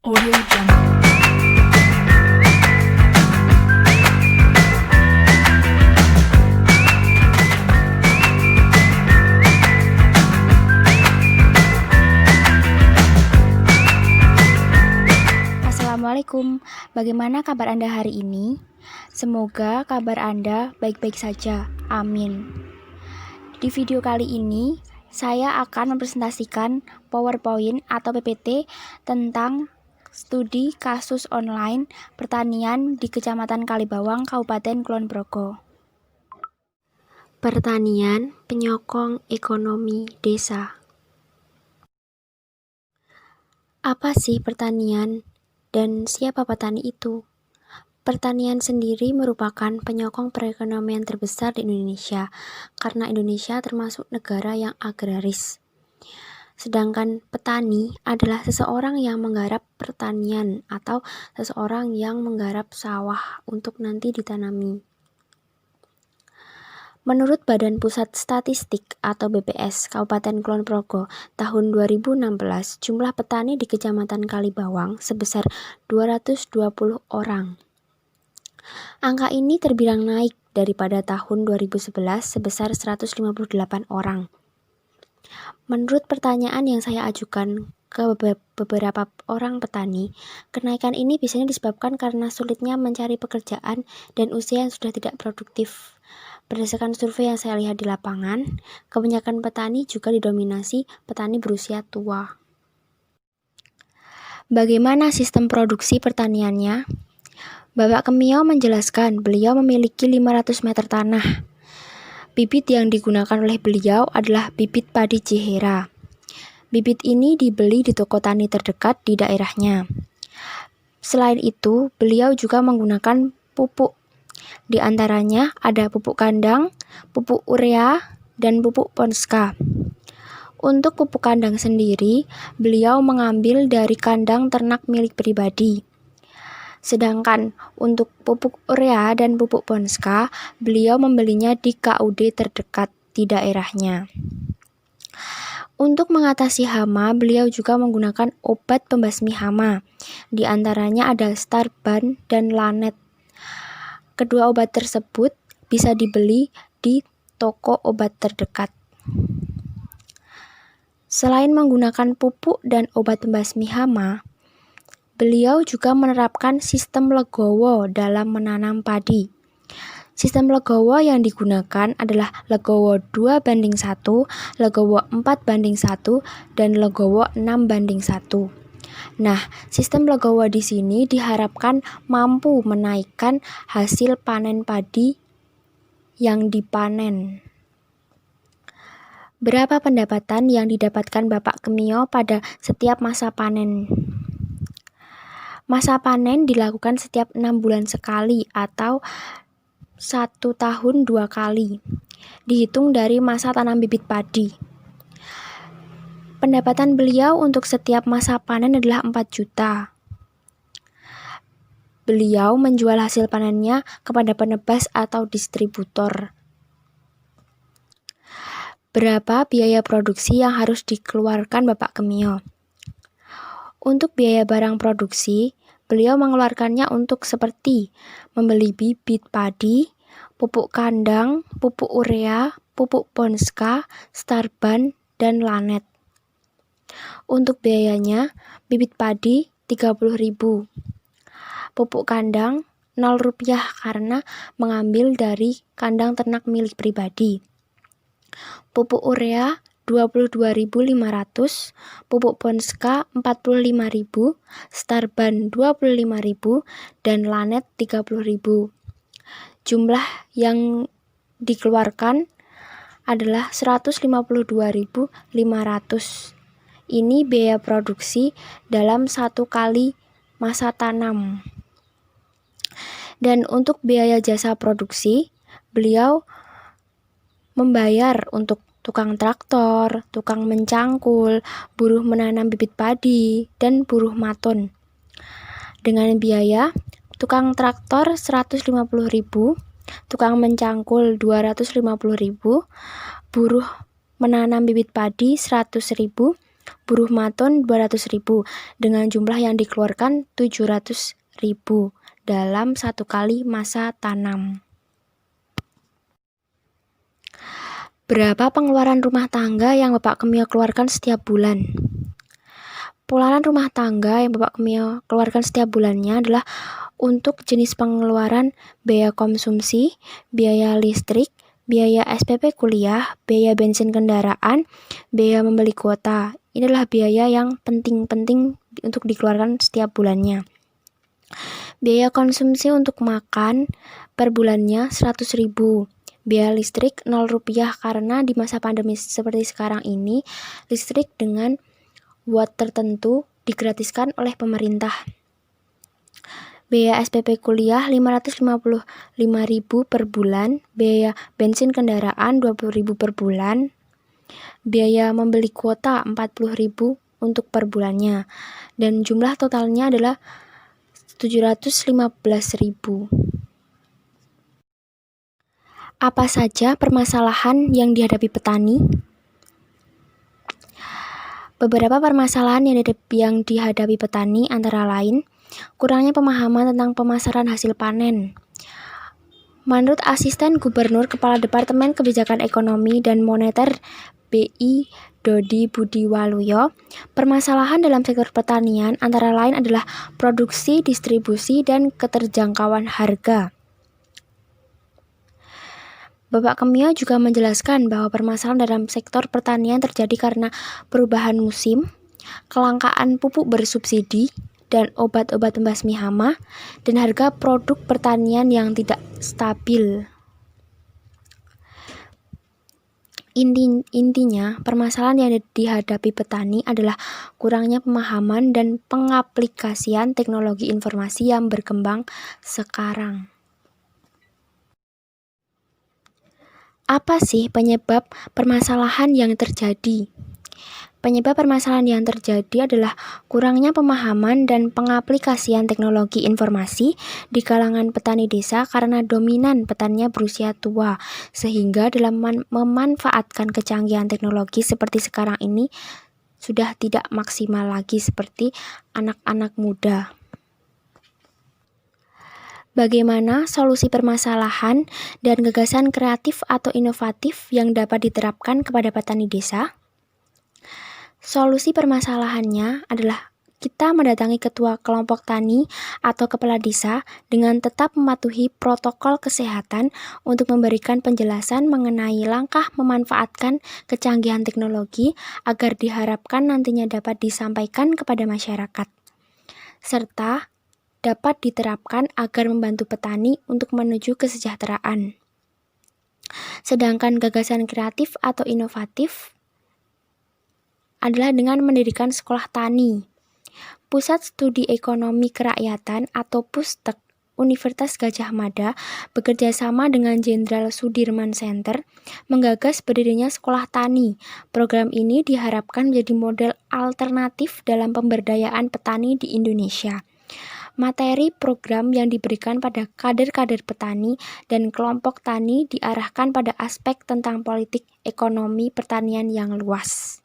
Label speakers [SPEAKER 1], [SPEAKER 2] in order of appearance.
[SPEAKER 1] Audio Jungle.
[SPEAKER 2] Assalamualaikum, bagaimana kabar Anda hari ini? Semoga kabar Anda baik-baik saja, amin. Di video kali ini, saya akan mempresentasikan PowerPoint atau PPT tentang studi kasus online pertanian di Kecamatan Kalibawang, Kabupaten Kulon Progo. Pertanian penyokong ekonomi desa. Apa sih pertanian? Dan siapa petani itu? Pertanian sendiri merupakan penyokong perekonomian terbesar di Indonesia, karena Indonesia termasuk negara yang agraris. Sedangkan petani adalah seseorang yang menggarap pertanian atau seseorang yang menggarap sawah untuk nanti ditanami. Menurut Badan Pusat Statistik atau BPS Kabupaten Kulon Progo tahun 2016, jumlah petani di Kecamatan Kalibawang sebesar 220 orang. Angka ini terbilang naik daripada tahun 2011 sebesar 158 orang. Menurut pertanyaan yang saya ajukan ke beberapa orang petani, kenaikan ini biasanya disebabkan karena sulitnya mencari pekerjaan dan usia yang sudah tidak produktif. Berdasarkan survei yang saya lihat di lapangan, kebanyakan petani juga didominasi petani berusia tua. Bagaimana sistem produksi pertaniannya? Bapak Kemio menjelaskan beliau memiliki 500 meter tanah. Bibit yang digunakan oleh beliau adalah bibit padi Cihera. Bibit ini dibeli di toko tani terdekat di daerahnya. Selain itu, beliau juga menggunakan pupuk. Di antaranya ada pupuk kandang, pupuk urea, dan pupuk ponska. Untuk pupuk kandang sendiri, beliau mengambil dari kandang ternak milik pribadi. Sedangkan untuk pupuk urea dan pupuk ponska, beliau membelinya di KUD terdekat di daerahnya. Untuk mengatasi hama, beliau juga menggunakan obat pembasmi hama. Di antaranya ada Starban dan Lanet. Kedua obat tersebut bisa dibeli di toko obat terdekat. Selain menggunakan pupuk dan obat pembasmi hama, beliau juga menerapkan sistem legowo dalam menanam padi. Sistem legowo yang digunakan adalah legowo 2:1, legowo 4:1, dan legowo 6:1. Nah, sistem legowo di sini diharapkan mampu menaikkan hasil panen padi yang dipanen. Berapa pendapatan yang didapatkan Bapak Kemio pada setiap masa panen? Masa panen dilakukan setiap 6 bulan sekali atau 1 tahun 2 kali, dihitung dari masa tanam bibit padi. Pendapatan beliau untuk setiap masa panen adalah 4 juta. Beliau menjual hasil panennya kepada penebas atau distributor. Berapa biaya produksi yang harus dikeluarkan Bapak Kemio? Untuk biaya barang produksi, beliau mengeluarkannya untuk seperti membeli bibit padi, pupuk kandang, pupuk urea, pupuk ponska, Starban, dan Lanet. Untuk biayanya, bibit padi 30.000, pupuk kandang 0 rupiah karena mengambil dari kandang ternak milik pribadi. Pupuk urea 22.500, pupuk ponska 45.000, Starban 25.000, dan Lanet 30.000. Jumlah yang dikeluarkan adalah 152.500. Ini biaya produksi dalam 1 kali masa tanam. Dan untuk biaya jasa produksi, beliau membayar untuk tukang traktor, tukang mencangkul, buruh menanam bibit padi, dan buruh maton. Dengan biaya tukang traktor 150.000, tukang mencangkul 250.000, buruh menanam bibit padi 100.000, buruh maton 200.000 dengan jumlah yang dikeluarkan 700.000 dalam satu kali masa tanam. Berapa pengeluaran rumah tangga yang Bapak Kemio keluarkan setiap bulan? Pengeluaran rumah tangga yang Bapak Kemio keluarkan setiap bulannya adalah untuk jenis pengeluaran biaya konsumsi, biaya listrik, biaya SPP kuliah, biaya bensin kendaraan, biaya membeli kuota. Ini adalah biaya yang penting-penting untuk dikeluarkan setiap bulannya. Biaya konsumsi untuk makan per bulannya 100.000. Biaya listrik 0 rupiah karena di masa pandemi seperti sekarang ini, listrik dengan watt tertentu digratiskan oleh pemerintah. Biaya SPP kuliah 555.000 per bulan, biaya bensin kendaraan 20.000 per bulan, biaya membeli kuota 40.000 untuk per bulannya, dan jumlah totalnya adalah 715.000. Apa saja permasalahan yang dihadapi petani? Beberapa permasalahan yang dihadapi petani antara lain kurangnya pemahaman tentang pemasaran hasil panen. Menurut Asisten Gubernur Kepala Departemen Kebijakan Ekonomi dan Moneter BI Dodi Budiwaluyo, permasalahan dalam sektor pertanian antara lain adalah produksi, distribusi, dan keterjangkauan harga. Bapak Kemio juga menjelaskan bahwa permasalahan dalam sektor pertanian terjadi karena perubahan musim, kelangkaan pupuk bersubsidi, dan obat-obat pembasmi hama, dan harga produk pertanian yang tidak stabil. Intinya, permasalahan yang dihadapi petani adalah kurangnya pemahaman dan pengaplikasian teknologi informasi yang berkembang sekarang. Apa sih penyebab permasalahan yang terjadi? Penyebab permasalahan yang terjadi adalah kurangnya pemahaman dan pengaplikasian teknologi informasi di kalangan petani desa karena dominan petaninya berusia tua, sehingga dalam memanfaatkan kecanggihan teknologi seperti sekarang ini sudah tidak maksimal lagi seperti anak-anak muda. Bagaimana solusi permasalahan dan gagasan kreatif atau inovatif yang dapat diterapkan kepada petani desa? Solusi permasalahannya adalah kita mendatangi ketua kelompok tani atau kepala desa dengan tetap mematuhi protokol kesehatan untuk memberikan penjelasan mengenai langkah memanfaatkan kecanggihan teknologi agar diharapkan nantinya dapat disampaikan kepada masyarakat, serta dapat diterapkan agar membantu petani untuk menuju kesejahteraan. Sedangkan gagasan kreatif atau inovatif adalah dengan mendirikan sekolah tani, Pusat Studi Ekonomi Kerakyatan atau PUSTEK Universitas Gadjah Mada bekerja sama dengan Jenderal Sudirman Center menggagas berdirinya sekolah tani. Program ini diharapkan menjadi model alternatif dalam pemberdayaan petani di Indonesia. Materi program yang diberikan pada kader-kader petani dan kelompok tani diarahkan pada aspek tentang politik ekonomi pertanian yang luas.